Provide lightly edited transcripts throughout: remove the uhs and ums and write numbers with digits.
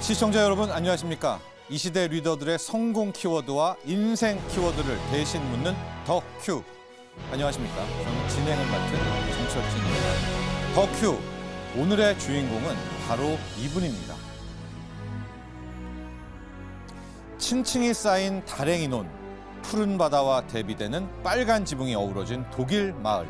시청자 여러분 안녕하십니까? 이 시대 리더들의 성공 키워드와 인생 키워드를 대신 묻는 더 큐. 안녕하십니까? 저는 진행을 맡은 정철진입니다. 더 큐. 오늘의 주인공은 바로 이분입니다. 층층이 쌓인 다랭이 논, 푸른 바다와 대비되는 빨간 지붕이 어우러진 독일 마을.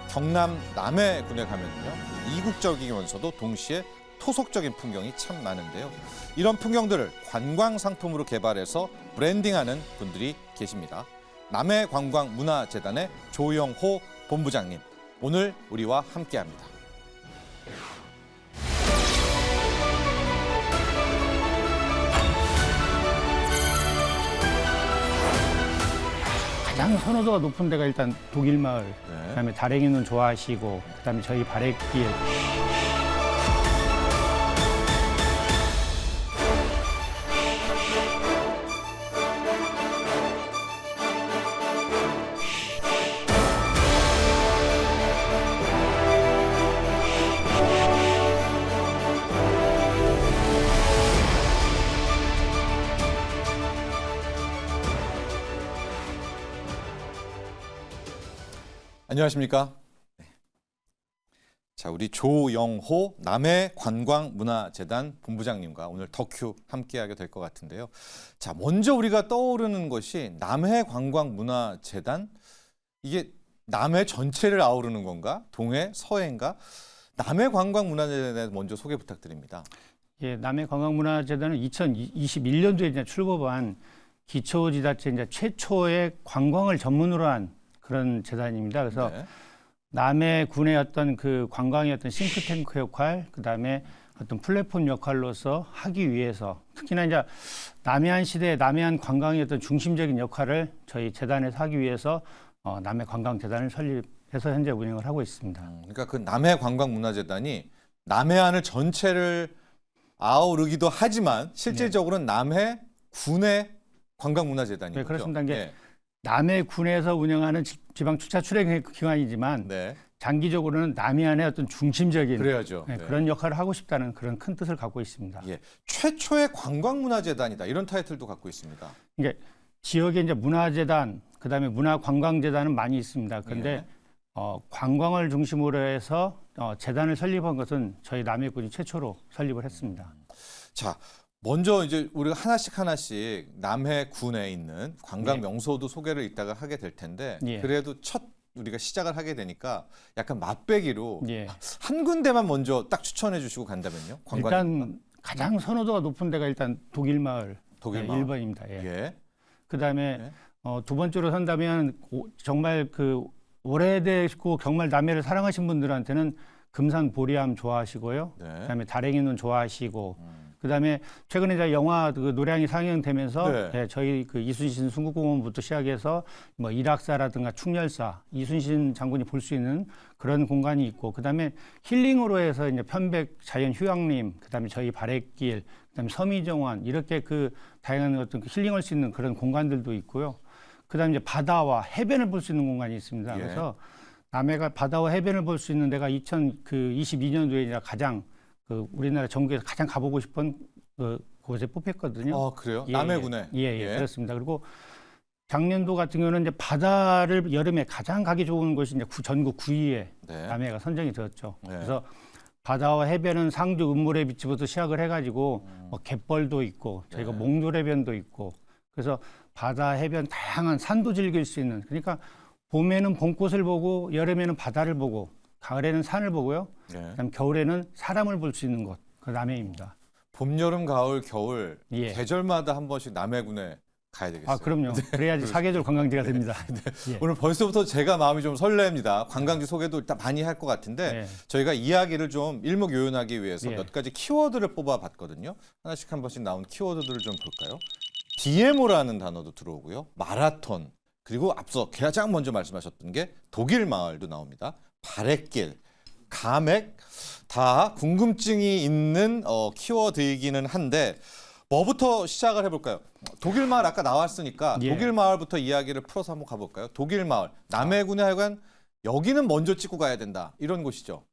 경남 남해군에 가면요, 이국적이면서도 동시에 토속적인 풍경이 참 많은데요. 이런 풍경들을 관광 상품으로 개발해서 브랜딩하는 분들이 계십니다. 남해관광문화재단의 조영호 본부장님, 오늘 우리와 함께합니다. 가장 선호도가 높은 데가 일단 독일 마을, 그다음에 다랭이 논 좋아하시고, 그다음에 저희 바래길. 안녕하십니까? 네. 자, 우리 조영호 남해관광문화재단 본부장님과 오늘 더큐 함께하게 될 것 같은데요. 자, 먼저 우리가 떠오르는 것이 남해관광문화재단, 이게 남해 전체를 아우르는 건가? 동해, 서해인가? 남해관광문화재단에 먼저 소개 부탁드립니다. 예, 남해관광문화재단은 2021년도에 이제 출범한 기초지자체 이제 최초의 관광을 전문으로 한 그런 재단입니다. 그래서 남해군의 어떤 그 관광의 어떤 싱크탱크 역할, 그다음에 어떤 플랫폼 역할로서 하기 위해서, 특히나 이제 남해안 시대의 남해안 관광의 어떤 중심적인 역할을 저희 재단에서 하기 위해서 남해관광재단을 설립해서 현재 운영을 하고 있습니다. 그러니까 그 남해관광문화재단이 남해안을 전체를 아우르기도 하지만 실질적으로는 남해군의 관광문화재단이죠. 네, 그렇습니다. 이게 남해군에서 운영하는 지방축차 출행기관이지만 장기적으로는 남해안의 어떤 중심적인 그런 역할을 하고 싶다는 그런 큰 뜻을 갖고 있습니다. 예, 최초의 관광문화재단이다, 이런 타이틀도 갖고 있습니다. 이게 지역에 이제 문화재단, 그다음에 문화관광재단은 많이 있습니다. 그런데 관광을 중심으로 해서 재단을 설립한 것은 저희 남해군이 최초로 설립을 했습니다. 자, 먼저 이제 우리가 하나씩 남해군에 있는 관광 명소도 소개를 이따가 하게 될 텐데, 그래도 첫 우리가 시작을 하게 되니까 약간 맛배기로 한 군데만 먼저 딱 추천해 주시고 간다면요? 일단 가장 선호도가 높은 데가 일단 독일 마을 1번입니다. 그다음에 두 번째로 선다면 정말 그 오래되고 정말 남해를 사랑하신 분들한테는 금산 보리암 좋아하시고요. 그다음에 다랭이 논 좋아하시고, 그다음에 최근에 이제 영화 그 노량이 상영되면서 저희 그 이순신 순국공원부터 시작해서 뭐 일악사라든가 충렬사, 이순신 장군이 볼 수 있는 그런 공간이 있고, 그다음에 힐링으로 해서 이제 편백 자연 휴양림, 그다음에 저희 바래길, 그다음에 서미정원, 이렇게 그 다양한 어떤 힐링할 수 있는 그런 공간들도 있고요. 그다음에 이제 바다와 해변을 볼 수 있는 공간이 있습니다. 그래서 남해가 바다와 해변을 볼 수 있는 데가 2022년도에 가장 그 우리나라 전국에서 가장 가보고 싶은 곳에 뽑혔거든요. 그래요? 남해군에? 그렇습니다. 그리고 작년도 같은 경우는 이제 바다를 여름에 가장 가기 좋은 곳이 이제 전국 9위에 남해가 선정이 되었죠. 그래서 바다와 해변은 상주 은모래 비치부터 시작을 해가지고 뭐 갯벌도 있고, 저희가 몽돌해변도 있고, 그래서 바다, 해변, 다양한 산도 즐길 수 있는, 그러니까 봄에는 봄꽃을 보고, 여름에는 바다를 보고, 가을에는 산을 보고요. 그다음 겨울에는 사람을 볼 수 있는 곳, 그 남해입니다. 봄, 여름, 가을, 겨울 계절마다 한 번씩 남해군에 가야 되겠어요. 그럼요. 그래야지 사계절 관광지가 됩니다. 오늘 벌써부터 제가 마음이 좀 설렙니다. 관광지 소개도 일단 많이 할 것 같은데 저희가 이야기를 좀 일목요연하기 위해서 몇 가지 키워드를 뽑아봤거든요. 하나씩 한 번씩 나온 키워드들을 좀 볼까요? DMO라는 단어도 들어오고요. 마라톤, 그리고 앞서 가장 먼저 말씀하셨던 게 독일 마을도 나옵니다. 바래길, 가맥, 다 궁금증이 있는 키워드이기는 한데 뭐부터 시작을 해볼까요? 독일 마을 아까 나왔으니까 독일 마을부터 이야기를 풀어서 한번 가볼까요? 독일 마을, 남해군의 하여간 여기는 먼저 찍고 가야 된다, 이런 곳이죠.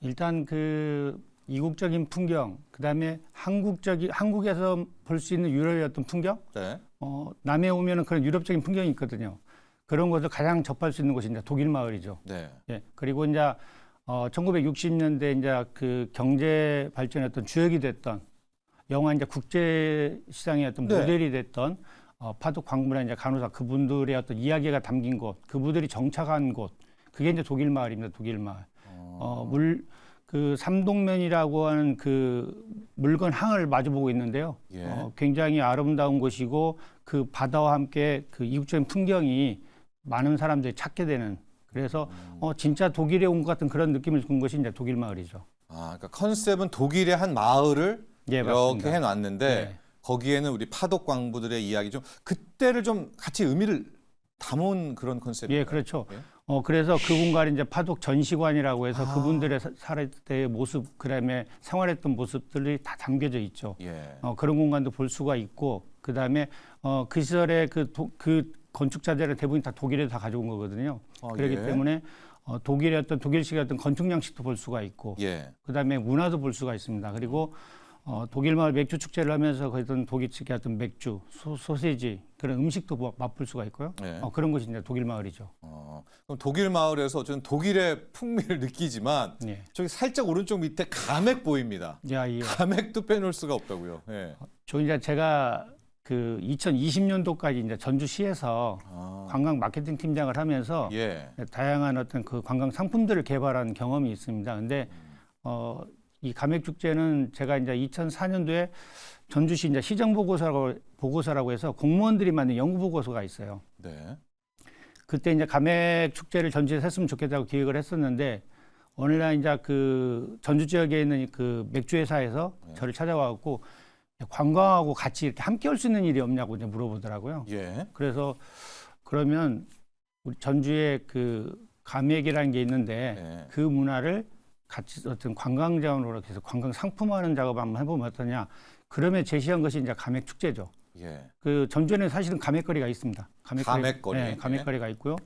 일단 그 이국적인 풍경, 그다음에 한국에서 볼 수 있는 유럽의 어떤 풍경, 네. 남해 오면은 그런 유럽적인 풍경이 있거든요. 그런 것을 가장 접할 수 있는 곳이 이제 독일 마을이죠. 네. 예. 그리고 이제 1960년대 이제 그 경제 발전의 어떤 주역이 됐던 영화 이제 국제 시장의 어떤 네. 모델이 됐던 파독 광부나 이제 간호사 그분들의 어떤 이야기가 담긴 곳, 그분들이 정착한 곳, 그게 이제 독일 마을입니다. 독일 마을. 그 삼동면이라고 하는 그 물건 항을 마주보고 있는데요. 예. 굉장히 아름다운 곳이고 그 바다와 함께 그 이국적인 풍경이 많은 사람들이 찾게 되는. 그래서 진짜 독일에 온 것 같은 그런 느낌을 준 것이 이제 독일 마을이죠. 아, 그러니까 컨셉은 독일의 한 마을을 예, 이렇게 맞습니다. 해놨는데 예. 거기에는 우리 파독 광부들의 이야기 좀 그때를 좀 같이 의미를 담은 그런 컨셉이에요. 예, 그렇죠. 예? 그래서 그 공간이 이제 파독 전시관이라고 해서 그분들의 살아있을 때의 모습, 그다음에 생활했던 모습들이 다 담겨져 있죠. 예. 그런 공간도 볼 수가 있고, 그다음에 그 시절에 그 건축자들은 대부분 다 독일에서 다 가져온 거거든요. 그렇기 예. 때문에 독일의 어떤 독일식의 어떤 건축 양식도 볼 수가 있고, 예. 그다음에 문화도 볼 수가 있습니다. 그리고 독일 마을 맥주 축제를 하면서 거기던 독일식의 어떤 맥주, 소세지 그런 음식도 맛볼 수가 있고요. 예. 그런 것이 이제 독일 마을이죠. 그럼 독일 마을에서 어쨌든 독일의 풍미를 느끼지만 예. 저기 살짝 오른쪽 밑에 가맥 보입니다. 야, 예. 가맥도 빼놓을 수가 없다고요. 예. 저 이제 제가 그 2020년도까지 이제 전주시에서 관광 마케팅 팀장을 하면서 예. 다양한 어떤 그 관광 상품들을 개발한 경험이 있습니다. 근데 이 가맥 축제는 제가 이제 2004년도에 전주시 이제 시정 보고서라고 해서 공무원들이 만든 연구 보고서가 있어요. 네. 그때 이제 가맥 축제를 전주에서 했으면 좋겠다고 기획을 했었는데 어느 날 이제 그 전주 지역에 있는 그 맥주 회사에서 저를 찾아와갖고 관광하고 같이 이렇게 함께 할 수 있는 일이 없냐고 이제 물어보더라고요. 예. 그래서 그러면 우리 전주에 그 가맥이라는 게 있는데 예. 그 문화를 같이 어떤 관광 자원으로 해서 관광 상품화하는 작업 한번 해보면 어떠냐. 그러면 제시한 것이 이제 가맥 축제죠. 예. 그 전주에는 사실은 가맥거리가 있습니다. 가맥거리. 네, 가맥거리가 있고요.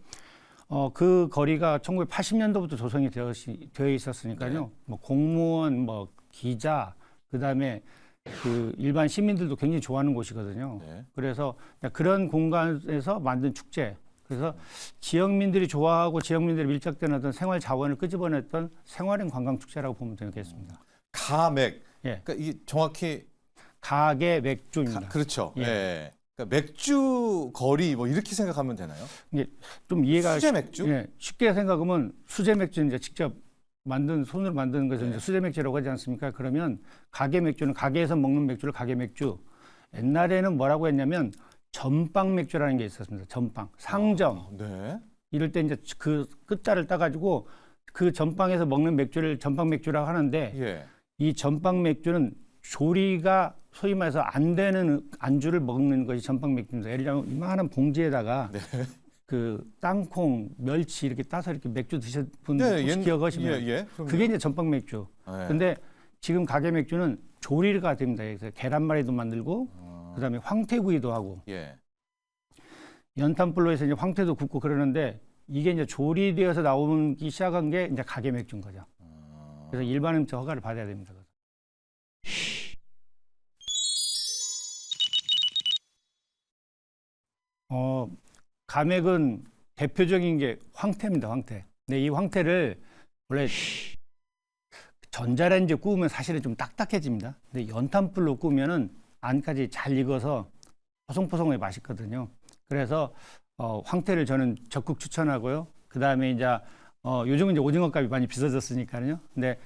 그 거리가 1980년도부터 조성이 되어 있었으니까요. 네. 뭐 공무원, 뭐 기자, 그다음에 그 일반 시민들도 굉장히 좋아하는 곳이거든요. 네. 그래서 그런 공간에서 만든 축제. 그래서 지역민들이 좋아하고 지역민들이 밀착된 어떤 생활 자원을 끄집어냈던 생활형 관광 축제라고 보면 되겠습니다. 가맥. 예. 그러니까 이 정확히 가게 맥주입니다. 그렇죠. 예. 예. 그러니까 맥주 거리 뭐 이렇게 생각하면 되나요? 이게 좀 이해가 수제 맥주? 예, 쉽게 생각하면 수제 맥주는 이제 직접 손으로 만드는 것을 네. 이제 수제 맥주라고 하지 않습니까? 그러면 가게 맥주는 가게에서 먹는 맥주를 가게 맥주. 옛날에는 뭐라고 했냐면 전빵 맥주라는 게 있었습니다. 전빵, 상점. 네. 이럴 때 이제 그 끝자를 따가지고 그 전빵에서 먹는 맥주를 전빵 맥주라고 하는데 예. 이 전빵 맥주는 조리가 소위 말해서 안 되는 안주를 먹는 것이 전빵 맥주입니다. 예를 들면 이만한 봉지에다가 그 땅콩, 멸치 이렇게 따서 이렇게 맥주 드셔본 분 혹시 기억하시면 그게 이제 전빵 맥주. 근데 지금 가게 맥주는 조리가 됩니다. 그래서 계란말이도 만들고 그다음에 황태구이도 하고 연탄불로 해서 이제 황태도 굽고 그러는데 이게 이제 조리되어서 나오기 시작한 게 이제 가게 맥주인 거죠. 그래서 일반 음식 허가를 받아야 됩니다. 가맥은 대표적인 게 황태입니다. 황태. 근데 이 황태를 원래 전자레인지에 구우면 사실은 좀 딱딱해집니다. 근데 연탄불로 구우면은 안까지 잘 익어서 포송포송하게 맛있거든요. 그래서 황태를 저는 적극 추천하고요. 그 다음에 이제 요즘은 이제 오징어값이 많이 비싸졌으니까요. 근데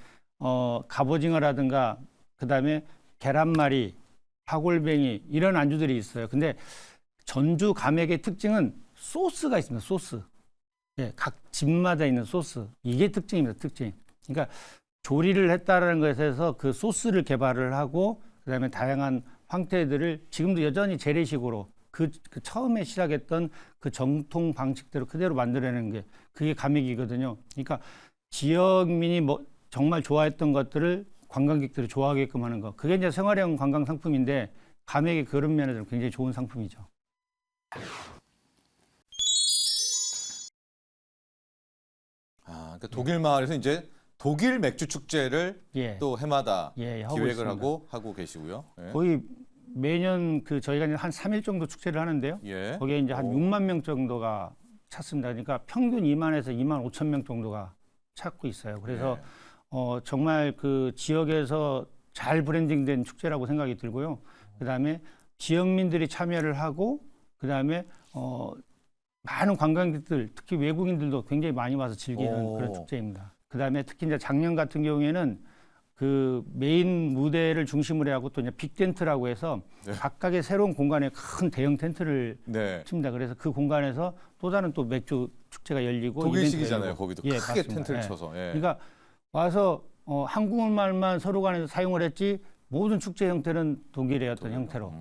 갑오징어라든가 그 다음에 계란말이, 파골뱅이 이런 안주들이 있어요. 근데 전주 가맥의 특징은 소스가 있습니다. 소스. 예, 각 집마다 있는 소스. 이게 특징입니다. 특징. 그러니까 조리를 했다라는 것에서 그 소스를 개발을 하고 그다음에 다양한 황태들을 지금도 여전히 재래식으로 그 처음에 시작했던 그 정통 방식대로 그대로 만들어내는 게 그게 가맥이거든요. 그러니까 지역민이 뭐 정말 좋아했던 것들을 관광객들이 좋아하게끔 하는 거. 그게 이제 생활형 관광 상품인데 가맥이 그런 면에서 굉장히 좋은 상품이죠. 그러니까 독일 마을에서 이제 독일 맥주 축제를 예. 또 해마다 하고 기획을 있습니다. 하고 계시고요. 예. 거의 매년 그 저희가 이제 한 3일 정도 축제를 하는데요. 예. 거기에 이제 한 6만 명 정도가 찾습니다. 그러니까 평균 2만에서 2만 5천 명 정도가 찾고 있어요. 그래서 정말 그 지역에서 잘 브랜딩된 축제라고 생각이 들고요. 그다음에 지역민들이 참여를 하고 그다음에 많은 관광객들, 특히 외국인들도 굉장히 많이 와서 즐기는 그런 축제입니다. 그다음에 특히 이제 작년 같은 경우에는 그 메인 무대를 중심으로 하고 또 이제 빅텐트라고 해서 각각의 새로운 공간에 큰 대형 텐트를 칩니다. 그래서 그 공간에서 또 다른 또 맥주 축제가 열리고 독일식이잖아요. 거기도 크게 맞습니다. 텐트를 쳐서. 그러니까 와서 한국말만 서로 간에 사용을 했지 모든 축제 형태는 독일의 어떤 형태로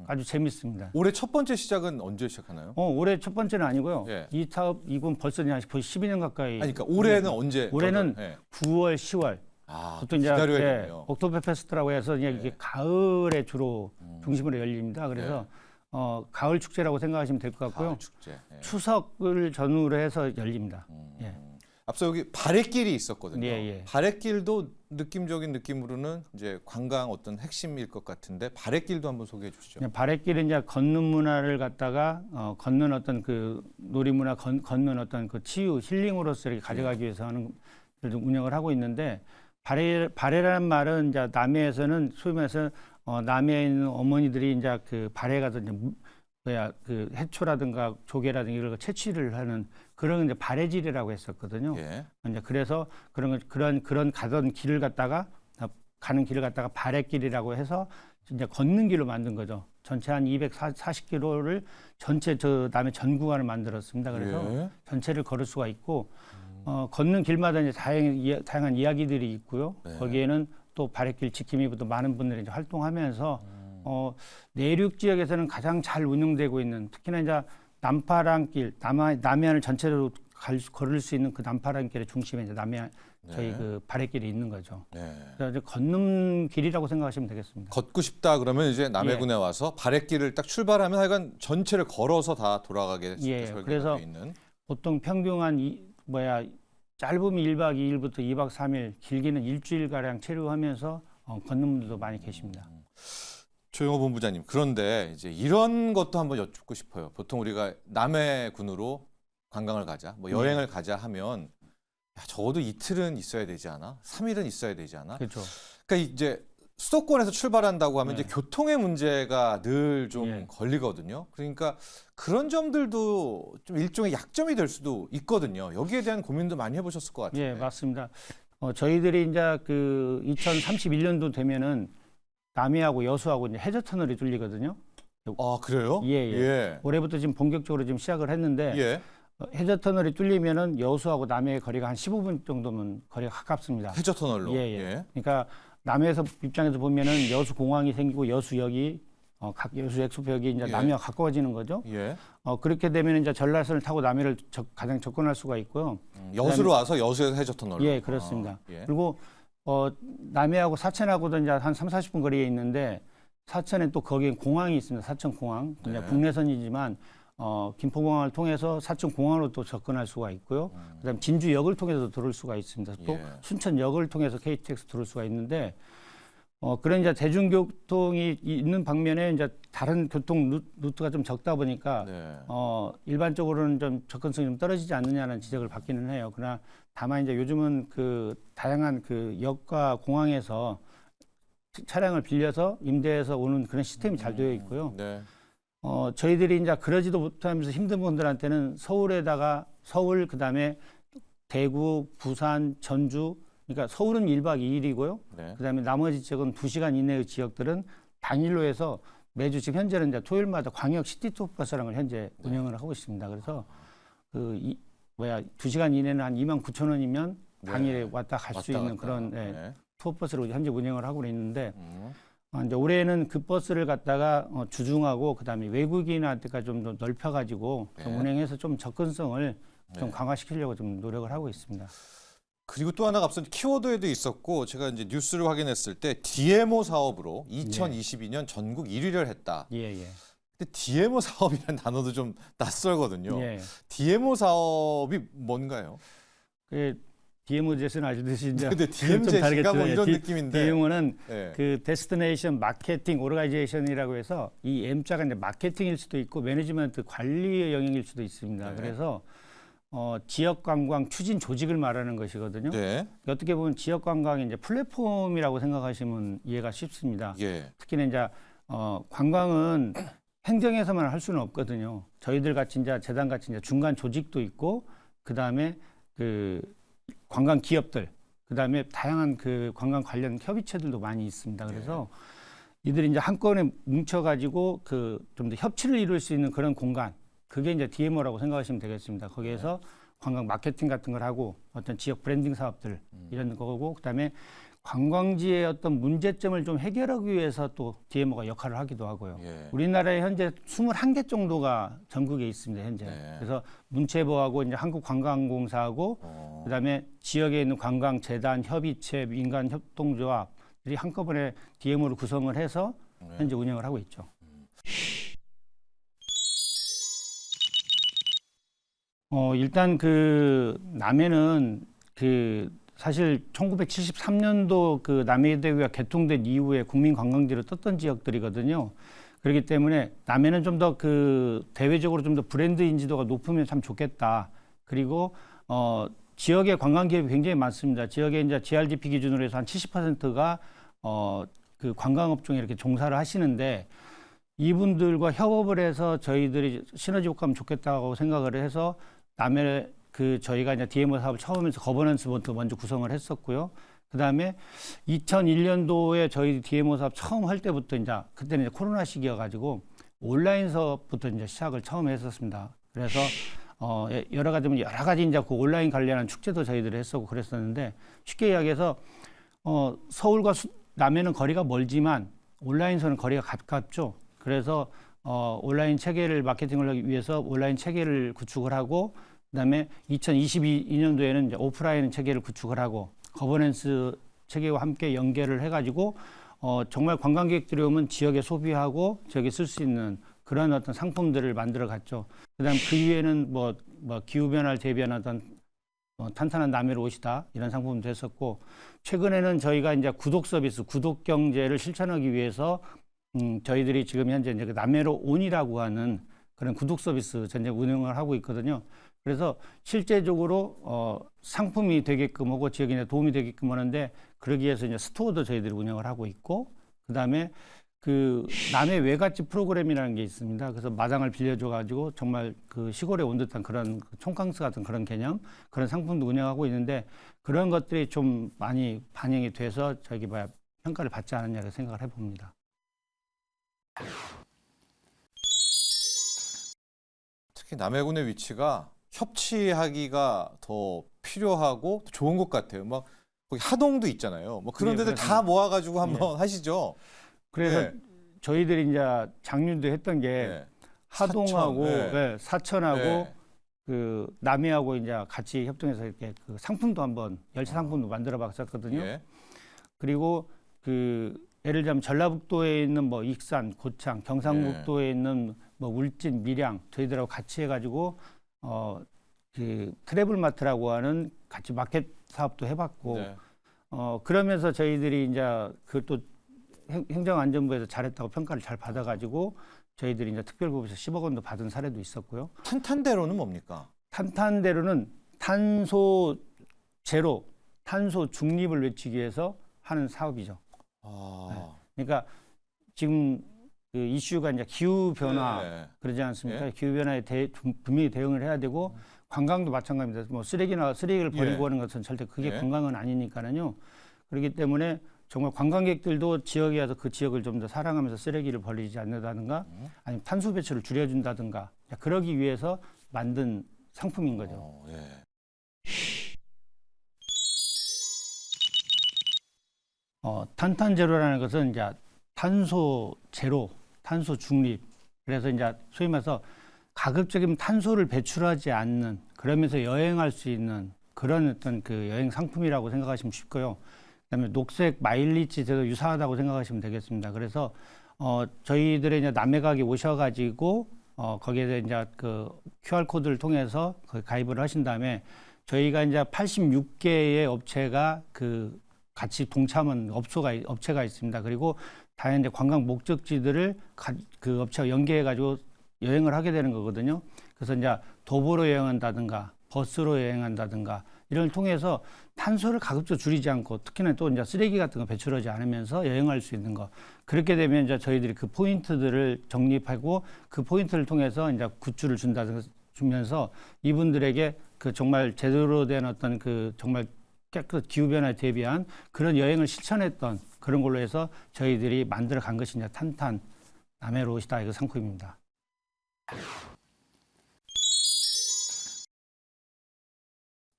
아주 재밌습니다. 올해 첫 번째 시작은 언제 시작하나요? 올해 첫 번째는 아니고요. 이 사업 이건 벌써 한 12년 가까이. 그러니까 올해는 언제? 올해는 9월, 10월. 보통 이제 옥토버 페스트라고 해서 그냥 이게 가을에 주로 중심으로 열립니다. 그래서 가을 축제라고 생각하시면 될 것 같고요. 가을 축제. 추석을 전후로 해서 열립니다. 앞서 여기 바래길이 있었거든요. 바래길도 느낌적인 느낌으로는 이제 관광 어떤 핵심일 것 같은데 바래길도 한번 소개해 주시죠. 바래길은 이제 걷는 문화를 갖다가 걷는 어떤 그 놀이문화 걷는 어떤 그 치유 힐링으로서 이렇게 가져가기 위해서 하는 운영을 하고 있는데 바래라는 말은 이제 남해에서는 소위 말해서 남해에 있는 어머니들이 이제 그 바래 가서 이제 그 해초라든가 조개라든가 이런 거 채취를 하는 그런 이제 바래질이라고 했었거든요. 이제 그래서 그런 가던 길을 가는 길을 갖다가 바래길이라고 해서 이제 걷는 길로 만든 거죠. 전체 한 240km를 전체 저 남해 전 구간을 만들었습니다. 그래서 전체를 걸을 수가 있고 걷는 길마다 이제 다양한 이야기들이 있고요. 거기에는 또 바래길 지킴이부터 많은 분들이 이제 활동하면서 내륙 지역에서는 가장 잘 운영되고 있는 특히나 이제 남파랑길, 남해안을 전체로 걸을 수 있는 그 남파랑길의 중심에 이제 남해안 저희 그 바래길이 있는 거죠. 그래서 이제 걷는 길이라고 생각하시면 되겠습니다. 걷고 싶다 그러면 이제 남해군에 와서 바래길을 딱 출발하면 하여간 전체를 걸어서 다 돌아가게 설계되어 있는. 보통 평균 짧으면 1박 2일부터 2박 3일, 길게는 일주일가량 체류하면서 걷는 분들도 많이 계십니다. 조영호 본부장님, 그런데 이제 이런 것도 한번 여쭙고 싶어요. 보통 우리가 남해군으로 관광을 가자, 뭐 여행을 가자 하면 적어도 이틀은 있어야 되지 않아? 3일은 있어야 되지 않아? 그렇죠. 그러니까 이제 수도권에서 출발한다고 하면 이제 교통의 문제가 늘 좀 걸리거든요. 그러니까 그런 점들도 좀 일종의 약점이 될 수도 있거든요. 여기에 대한 고민도 많이 해보셨을 것 같아요. 맞습니다. 저희들이 이제 그 2031년도 되면은 남해하고 여수하고 이제 해저 터널이 뚫리거든요. 아, 그래요? 올해부터 지금 본격적으로 지금 시작을 했는데 해저 터널이 뚫리면은 여수하고 남해의 거리가 한 15분 정도면 거리가 가깝습니다. 해저 터널로. 그러니까 남해에서 입장에서 보면은 여수 공항이 생기고 여수역이 여수 엑소표역이 이제 남해와 가까워지는 거죠. 그렇게 되면 이제 전라선을 타고 남해를 가장 접근할 수가 있고요. 여수로 와서 여수에서 해저 터널로. 그렇습니다. 그리고 남해하고 사천하고도 이제 한 30-40분 거리에 있는데 사천에 또 거기에 공항이 있습니다. 사천공항. 국내선이지만 김포공항을 통해서 사천공항으로 또 접근할 수가 있고요. 그다음에 진주역을 통해서 들어올 수가 있습니다. 또 순천역을 통해서 KTX 들어올 수가 있는데 그런 이제 대중교통이 있는 방면에 이제 다른 교통 루트가 좀 적다 보니까 일반적으로는 좀 접근성이 좀 떨어지지 않느냐는 지적을 받기는 해요. 그러나 다만 이제 요즘은 그 다양한 그 역과 공항에서 차량을 빌려서 임대해서 오는 그런 시스템이 잘 되어 있고요. 저희들이 이제 그러지도 못하면서 힘든 분들한테는 서울 그다음에 대구, 부산, 전주 그러니까 서울은 1박 2일이고요. 그다음에 나머지 지역은 2시간 이내의 지역들은 당일로 해서 매주 지금 현재는 이제 토요일마다 광역 시티투어 버스라는 걸 현재 운영을 하고 있습니다. 그래서 2시간 이내는 한 29,000원이면 당일에 왔다 갈 수 있는 그런 투어 버스로 현재 운영을 하고 있는데 이제 올해는 그 버스를 갖다가 주중하고 그다음에 외국인한테까지 좀 더 넓혀가지고 좀 운행해서 좀 접근성을 좀 강화시키려고 좀 노력을 하고 있습니다. 그리고 또 하나가 앞서 키워드에도 있었고 제가 이제 뉴스를 확인했을 때 DMO 사업으로 2022년 전국 1위를 했다. 근데 DMO 사업이라는 단어도 좀 낯설거든요. DMO 사업이 뭔가요? DMO제스는 아시듯이 이제 근데 DM제시가 뭐 이런 느낌인데. DMO는 네. 그 데스티네이션 마케팅 오르가니제이션이라고 해서 이 M자가 이제 마케팅일 수도 있고 매니지먼트 관리의 영역일 수도 있습니다. 네. 그래서 지역 관광 추진 조직을 말하는 것이거든요. 네. 어떻게 보면 지역 관광이 이제 플랫폼이라고 생각하시면 이해가 쉽습니다. 예. 특히는 이제 관광은 행정에서만 할 수는 없거든요. 저희들 같이 이제 재단 같이 이제 중간 조직도 있고 그다음에 그 관광 기업들, 그다음에 다양한 그 관광 관련 협의체들도 많이 있습니다. 그래서 이들이 이제 한꺼번에 뭉쳐가지고 그 좀 더 협치를 이룰 수 있는 그런 공간, 그게 이제 DMO라고 생각하시면 되겠습니다. 거기에서 관광 마케팅 같은 걸 하고 어떤 지역 브랜딩 사업들 이런 거고, 그다음에 관광지의 어떤 문제점을 좀 해결하기 위해서 또 DMO가 역할을 하기도 하고요. 예. 우리나라에 현재 21개 정도가 전국에 있습니다, 현재. 그래서 문체부하고 이제 한국관광공사하고 그다음에 지역에 있는 관광재단, 협의체, 민간협동조합들이 한꺼번에 DMO를 구성을 해서 현재 운영을 하고 있죠. 일단 그 남해는 그 사실 1973년도 그 남해대교가 개통된 이후에 국민관광지로 떴던 지역들이거든요. 그렇기 때문에 남해는 좀 더 그 대외적으로 좀 더 브랜드 인지도가 높으면 참 좋겠다. 그리고 지역의 관광 기업이 굉장히 많습니다. 지역에 이제 GRDP 기준으로 해서 한 70%가 그 관광업종에 이렇게 종사를 하시는데 이분들과 협업을 해서 저희들이 시너지 효과면 좋겠다고 생각을 해서 남해 그 저희가 이제 DMO 사업을 처음 하면서 거버넌스부터 먼저 구성을 했었고요. 그 다음에 2001년도에 저희 DMO 사업 처음 할 때부터 이제 그때는 이제 코로나 시기여가지고 온라인 사업부터 이제 시작을 처음 했었습니다. 그래서 여러 가지 이제 그 온라인 관련한 축제도 저희들이 했었고 그랬었는데 쉽게 이야기해서 서울과 남해는 거리가 멀지만 온라인에서는 거리가 가깝죠. 그래서 온라인 체계를 마케팅을 하기 위해서 온라인 체계를 구축을 하고 그다음에 2022년도에는 이제 오프라인 체계를 구축을 하고 거버넌스 체계와 함께 연계를 해가지고 정말 관광객들이 오면 지역에 소비하고 지역에 쓸 수 있는 그런 어떤 상품들을 만들어 갔죠. 그다음 그 이후에는 뭐 기후 변화를 대비하는 탄탄한 남해로 오시다 이런 상품도 했었고 최근에는 저희가 이제 구독 서비스, 구독 경제를 실천하기 위해서 저희들이 지금 현재 이제 그 남해로 온이라고 하는 그런 구독 서비스 전체 운영을 하고 있거든요. 그래서 실제적으로 상품이 되게끔 하고 지역에 도움이 되게끔 하는데 그러기 위해서 이제 스토어도 저희들이 운영을 하고 있고 그다음에 그 남해 외갓집 프로그램이라는 게 있습니다. 그래서 마당을 빌려줘 가지고 정말 그 시골에 온 듯한 그런 촌캉스 같은 그런 개념 그런 상품도 운영하고 있는데 그런 것들이 좀 많이 반영이 돼서 저기 평가를 받지 않았냐고 생각을 해봅니다. 특히 남해군의 위치가 협치하기가 더 필요하고 좋은 것 같아요. 막 거기 하동도 있잖아요. 뭐 그런 데들 다 모아가지고 한번 하시죠. 그래서 저희들이 이제 작년도 했던 게 하동하고 사천하고 그 남해하고 이제 같이 협동해서 이렇게 그 상품도 한번 열차 상품도 만들어 봤었거든요. 그리고 그 예를 들자면 전라북도에 있는 뭐 익산, 고창, 경상북도에 있는 뭐 울진, 밀양 저희들하고 같이 해가지고 그 트래블마트라고 하는 같이 마켓 사업도 해봤고 그러면서 저희들이 이제 그것도 행정안전부에서 잘했다고 평가를 잘 받아가지고 저희들이 이제 특별급에서 10억 원도 받은 사례도 있었고요. 탄탄대로는 뭡니까? 탄탄대로는 탄소 제로, 탄소 중립을 외치기 위해서 하는 사업이죠. 그러니까 지금 그 이슈가 이제 기후 변화 그러지 않습니까? 기후 변화에 분명히 대응을 해야 되고 관광도 마찬가지입니다. 뭐 쓰레기를 버리고 하는 것은 절대 그게 관광은 아니니까는요. 그렇기 때문에 정말 관광객들도 지역에 와서 그 지역을 좀 더 사랑하면서 쓰레기를 버리지 않는다든가 아니면 탄소 배출을 줄여준다든가 그러기 위해서 만든 상품인 거죠. 탄탄제로라는 것은 이제 탄소 제로, 탄소 중립. 그래서 이제 소위 말해서 가급적이면 탄소를 배출하지 않는 그러면서 여행할 수 있는 그런 어떤 그 여행 상품이라고 생각하시면 쉽고요. 그다음에 녹색 마일리지 제도 유사하다고 생각하시면 되겠습니다. 그래서 저희들의 이제 남해가게 오셔가지고 거기에 이제 그 QR 코드를 통해서 거기 가입을 하신 다음에 저희가 이제 86개의 업체가 그 같이 동참한 업체가 있습니다. 그리고 다양한 이제 관광 목적지들을 그 업체와 연계해 가지고 여행을 하게 되는 거거든요. 그래서 이제 도보로 여행한다든가 버스로 여행한다든가 이런 통해서 탄소를 가급적 줄이지 않고 특히나 또 이제 쓰레기 같은 거 배출하지 않으면서 여행할 수 있는 거. 그렇게 되면 이제 저희들이 그 포인트들을 적립하고 그 포인트를 통해서 이제 굿즈를 주면서 이분들에게 그 정말 제대로 된 어떤 그 정말 깨끗 기후변화에 대비한 그런 여행을 실천했던 그런 걸로 해서 저희들이 만들어 간 것이 이제 탄탄 남해 로시다 이거 상품입니다.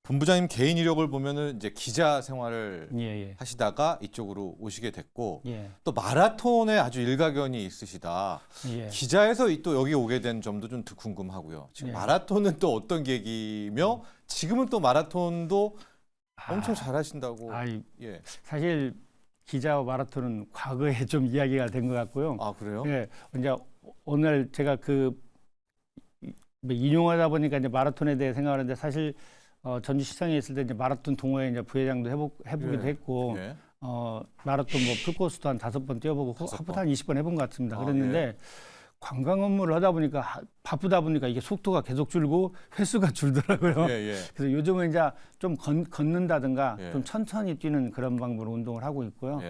본부장님 개인 이력을 보면은 이제 기자 생활을 하시다가 이쪽으로 오시게 됐고 또 마라톤에 아주 일가견이 있으시다. 기자에서 또 여기 오게 된 점도 좀 궁금하고요. 지금 마라톤은 또 어떤 계기며 지금은 또 마라톤도 엄청 잘하신다고. 사실 기자와 마라톤은 과거에 좀 이야기가 된 것 같고요. 아 그래요? 이제 오늘 제가 그 인용하다 보니까 이제 마라톤에 대해 생각하는데 사실 전주시장에 있을 때 이제 마라톤 동호회 이제 부회장도 해보기도 했고 마라톤 뭐 풀코스도 한 5번 뛰어보고 하프도 한 20번 해본 것 같습니다. 그랬는데 관광 업무를 하다 보니까 바쁘다 보니까 이게 속도가 계속 줄고 횟수가 줄더라고요. 그래서 요즘은 이제 좀 걷는다든가 좀 천천히 뛰는 그런 방법으로 운동을 하고 있고요.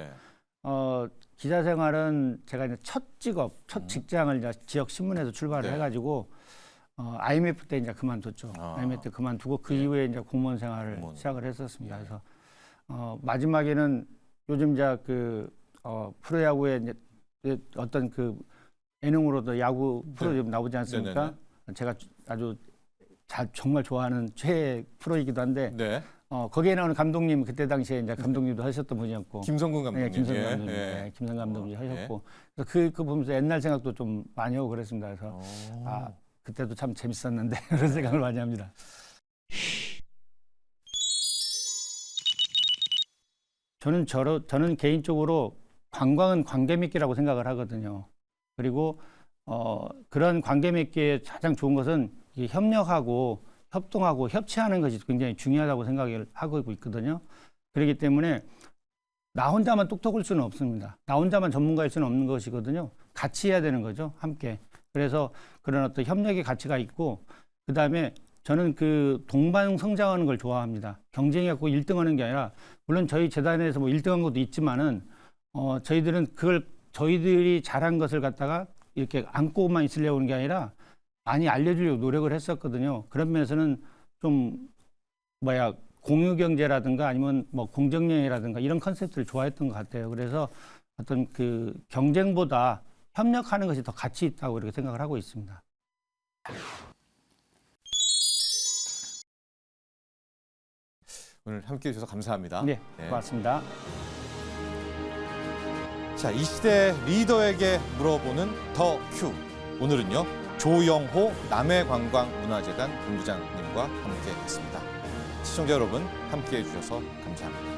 기자 생활은 제가 이제 첫 직장을 이제 지역 신문에서 출발을 해가지고 IMF 때 이제 그만뒀죠. IMF 때 그만두고 그 이후에 이제 공무원 생활을 시작을 했었습니다. 그래서 마지막에는 요즘 이제 그 프로야구에 이제 어떤 그 예능으로도 야구 프로 좀 나오지 않습니까? 제가 아주 정말 좋아하는 최애 프로이기도 한데 거기에 나오는 감독님 그때 당시에 이제 감독님도 하셨던 분이었고 김성근 감독님, 김성근 감독님, 김성근 감독님 하셨고 그래서 그 보면서 옛날 생각도 좀 많이 하고 그랬습니다. 그래서 그때도 참 재밌었는데 그런 생각을 많이 합니다. 저는 개인적으로 관광은 관계 맺기라고 생각을 하거든요. 그리고 그런 관계 맺기에 가장 좋은 것은 협력하고 협동하고 협치하는 것이 굉장히 중요하다고 생각을 하고 있거든요. 그렇기 때문에 나 혼자만 똑똑할 수는 없습니다. 나 혼자만 전문가일 수는 없는 것이거든요. 같이 해야 되는 거죠. 함께. 그래서 그런 어떤 협력의 가치가 있고 그다음에 저는 그 동반 성장하는 걸 좋아합니다. 경쟁이 갖고 1등하는 게 아니라 물론 저희 재단에서 뭐 1등한 것도 있지만은 저희들은 그걸 저희들이 잘한 것을 갖다가 이렇게 안고만 있으려고 하는 게 아니라 많이 알려주려고 노력을 했었거든요. 그런 면에서는 좀 공유 경제라든가 아니면 뭐 공정영이라든가 이런 컨셉들을 좋아했던 것 같아요. 그래서 어떤 그 경쟁보다 협력하는 것이 더 가치 있다고 이렇게 생각을 하고 있습니다. 오늘 함께해 주셔서 감사합니다. 네, 고맙습니다. 자, 이 시대 리더에게 물어보는 더 큐. 오늘은요, 조영호 남해관광문화재단 본부장님과 함께했습니다. 시청자 여러분, 함께해 주셔서 감사합니다.